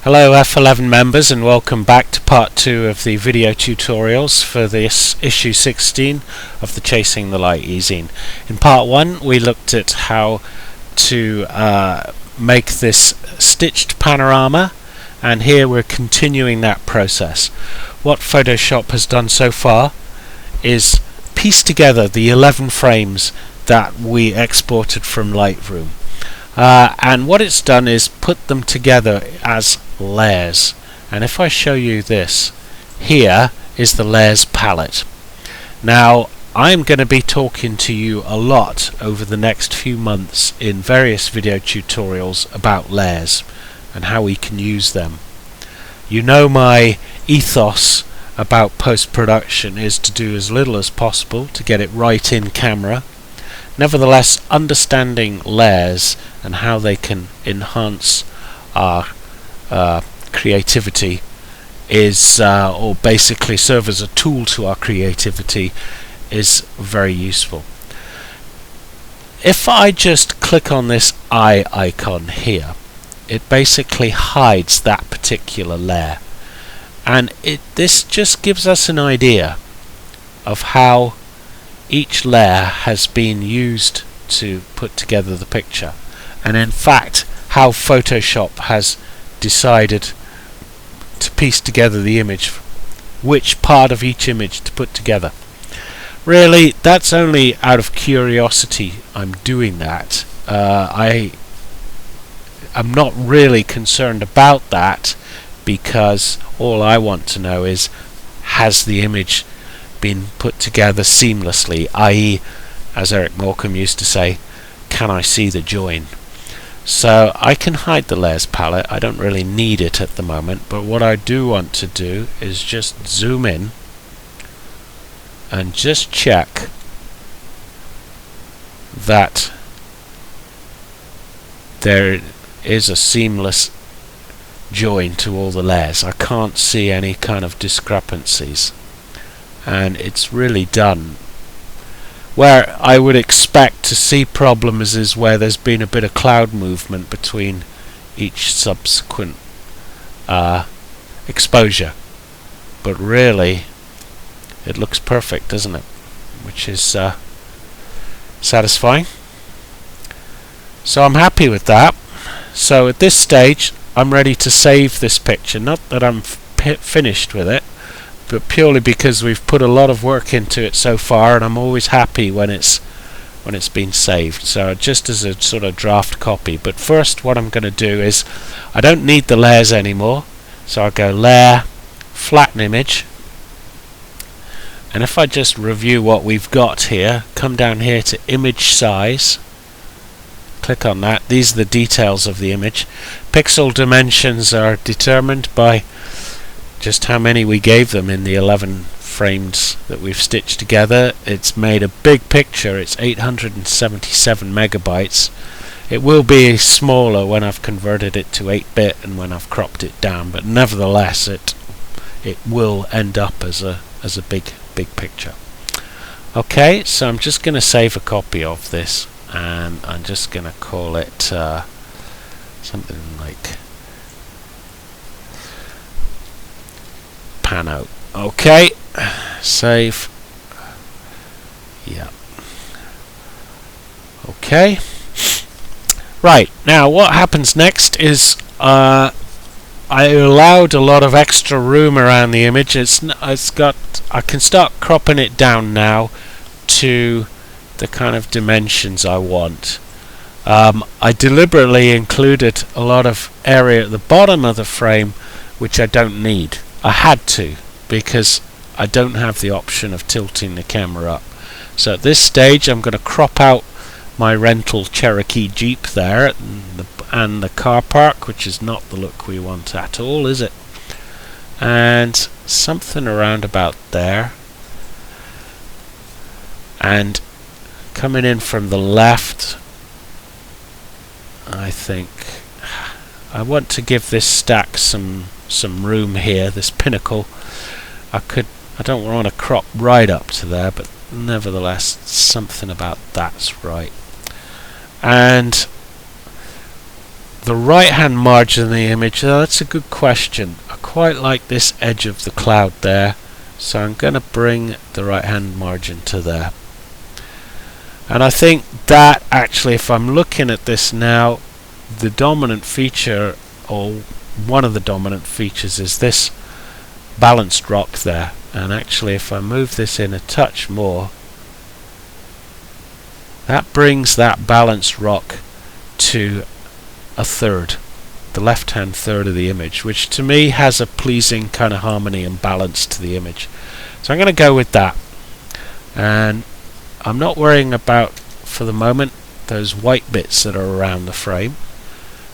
Hello F11 members, and welcome back to part 2 of the video tutorials for this issue 16 of the Chasing the Light e-zine. In part 1 we looked at how to make this stitched panorama, and here we're continuing that process. What Photoshop has done so far is piece together the 11 frames that we exported from Lightroom. And what it's done is put them together as layers. And if I show you this, here is the layers palette. Now I'm going to be talking to you a lot over the next few months in various video tutorials about layers and how we can use them. You know, my ethos about post-production is to do as little as possible to get it right in camera. Nevertheless, understanding layers and how they can enhance our creativity is, or basically serve as a tool to our creativity, is very useful. If I just click on this eye icon here, it basically hides that particular layer, and this just gives us an idea of how each layer has been used to put together the picture, and in fact how Photoshop has decided to piece together the image, which part of each image to put together. Really, that's only out of curiosity I'm doing that. I'm not really concerned about that, because all I want to know is, has the image been put together seamlessly, i.e., as Eric Morecambe used to say, can I see the join? So I can hide the layers palette. I don't really need it at the moment, but what I do want to do is just zoom in and just check that there is a seamless join to all the layers. I can't see any kind of discrepancies, and it's really done. Where I would expect to see problems is where there's been a bit of cloud movement between each subsequent exposure, but really it looks perfect, doesn't it? Which is satisfying. So I'm happy with that. So at this stage I'm ready to save this picture. Not that I'm finished with it, but purely because we've put a lot of work into it so far, and I'm always happy when it's been saved. So just as a sort of draft copy. But first, what I'm going to do is, I don't need the layers anymore, so I'll go Layer, Flatten Image, and if I just review what we've got here, come down here to Image Size, click on that. These are the details of the image. Pixel dimensions are determined by just how many we gave them in the 11 frames that we've stitched together. It's made a big picture. It's 877 megabytes. It will be smaller when I've converted it to 8-bit and when I've cropped it down, but nevertheless it will end up as a big picture. Okay, so I'm just going to save a copy of this, and I'm just going to call it something like Pano. Okay, save. Yeah. Okay. Right, now what happens next is I allowed a lot of extra room around the image. I can start cropping it down now to the kind of dimensions I want. I deliberately included a lot of area at the bottom of the frame which I don't need. I had to, because I don't have the option of tilting the camera up. So at this stage I'm going to crop out my rental Cherokee Jeep there and the car park, which is not the look we want at all, is it? And something around about there. And coming in from the left, I think I want to give this stack some room here, this pinnacle. I don't want to crop right up to there, but nevertheless something about that's right. And the right hand margin of the image, that's a good question. I quite like this edge of the cloud there, so I'm going to bring the right hand margin to there. And I think that actually, if I'm looking at this now, the dominant feature, or one of the dominant features, is this balanced rock there. And actually, if I move this in a touch more, that brings that balanced rock to a third, the left hand third of the image, which to me has a pleasing kind of harmony and balance to the image. So I'm going to go with that, and I'm not worrying about, for the moment, those white bits that are around the frame,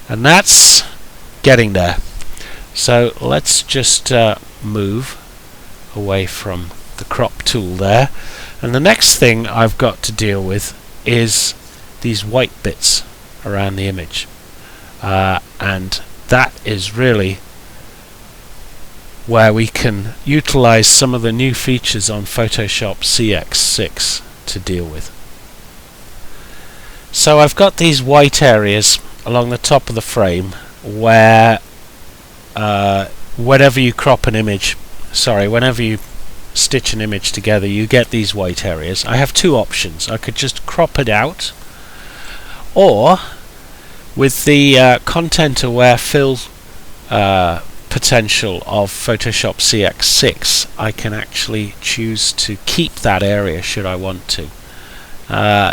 and that's getting there. So let's just move away from the crop tool there, and the next thing I've got to deal with is these white bits around the image, and that is really where we can utilize some of the new features on Photoshop CX6 to deal with. So I've got these white areas along the top of the frame where whenever you crop an image, whenever you stitch an image together, you get these white areas. I have two options. I could just crop it out, or with the ContentAware Fill potential of Photoshop CX6, I can actually choose to keep that area should I want to.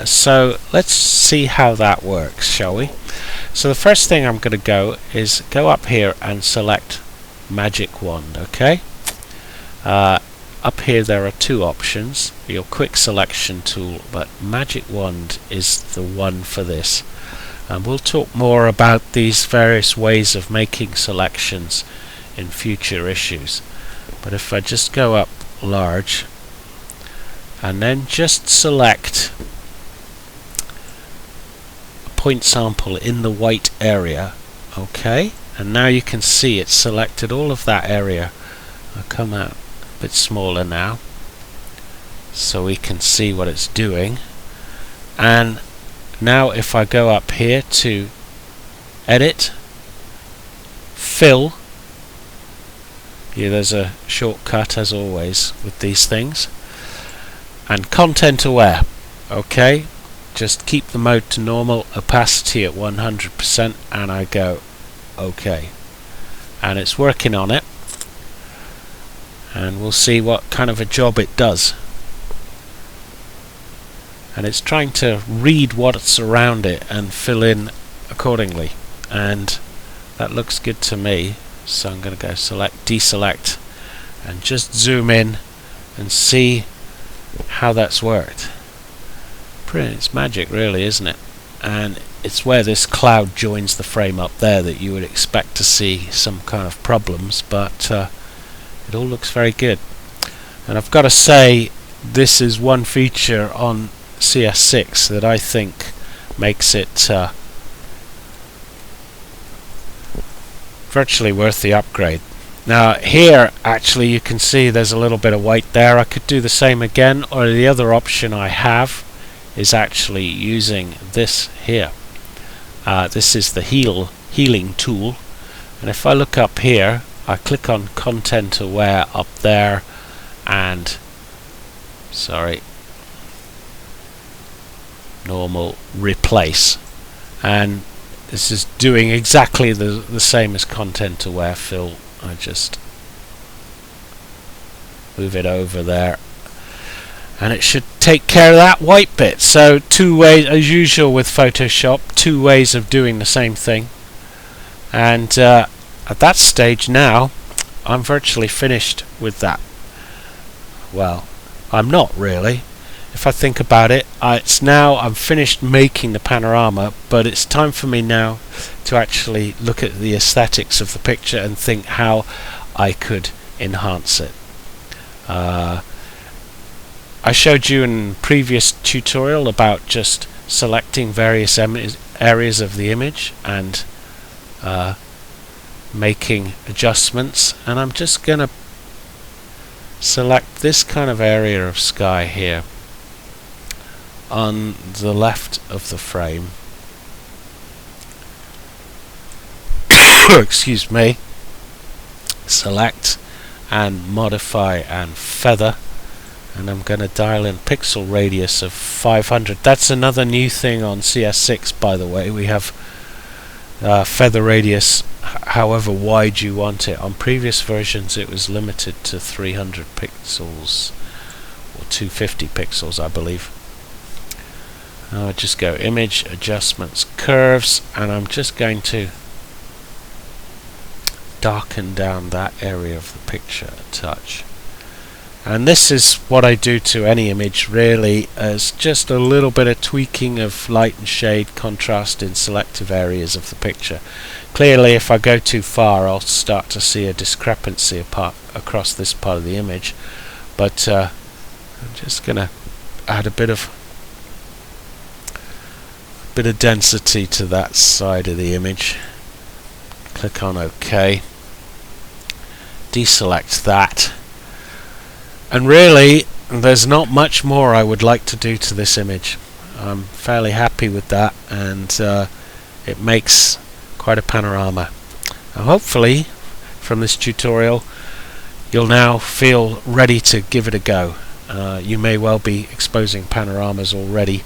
So let's see how that works, shall we? So the first thing I'm going to go up here and select Magic Wand. Okay. Up here there are two options, your quick selection tool, but Magic Wand is the one for this. And we'll talk more about these various ways of making selections in future issues. But if I just go up large and then just select a point sample in the white area, okay, and now you can see it's selected all of that area. I'll come out a bit smaller now so we can see what it's doing. And now if I go up here to Edit, Fill, there's a shortcut as always with these things, and ContentAware, okay, just keep the mode to normal, opacity at 100%, and I go OK, and it's working on it, and we'll see what kind of a job it does. And it's trying to read what's around it and fill in accordingly, and that looks good to me. So I'm going to go select, deselect, and just zoom in and see how that's worked. Brilliant, it's magic really, isn't it? And it's where this cloud joins the frame up there that you would expect to see some kind of problems, but it all looks very good. And I've got to say, this is one feature on CS6 that I think makes it virtually worth the upgrade. Now here actually you can see there's a little bit of white there. I could do the same again, or the other option I have is actually using this here. This is the healing tool, and if I look up here, I click on ContentAware up there, and normal replace, and this is doing exactly the same as ContentAware Fill. I just move it over there, and it should take care of that white bit. So two ways, as usual with Photoshop, two ways of doing the same thing. And at that stage now, I'm virtually finished with that. Well, I'm not really. If I think about it, I'm finished making the panorama, but it's time for me now to actually look at the aesthetics of the picture and think how I could enhance it. I showed you in a previous tutorial about just selecting various areas of the image and making adjustments, and I'm just going to select this kind of area of sky here on the left of the frame, excuse me, select and modify and feather, and I'm going to dial in pixel radius of 500. That's another new thing on CS6, by the way. We have feather radius however wide you want it. On previous versions it was limited to 300 pixels or 250 pixels, I believe. I'll just go image, adjustments, curves, and I'm just going to darken down that area of the picture a touch. And this is what I do to any image, really, as just a little bit of tweaking of light and shade, contrast in selective areas of the picture. Clearly, if I go too far, I'll start to see a discrepancy across this part of the image. But I'm just going to add a bit of density to that side of the image. Click on OK. Deselect that. And really, there's not much more I would like to do to this image. I'm fairly happy with that, and it makes quite a panorama. Now, hopefully, from this tutorial, you'll now feel ready to give it a go. You may well be exposing panoramas already.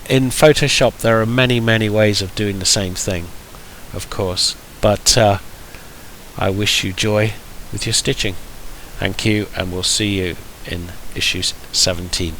In Photoshop, there are many ways of doing the same thing, of course, but I wish you joy with your stitching. Thank you, and we'll see you in issue 17.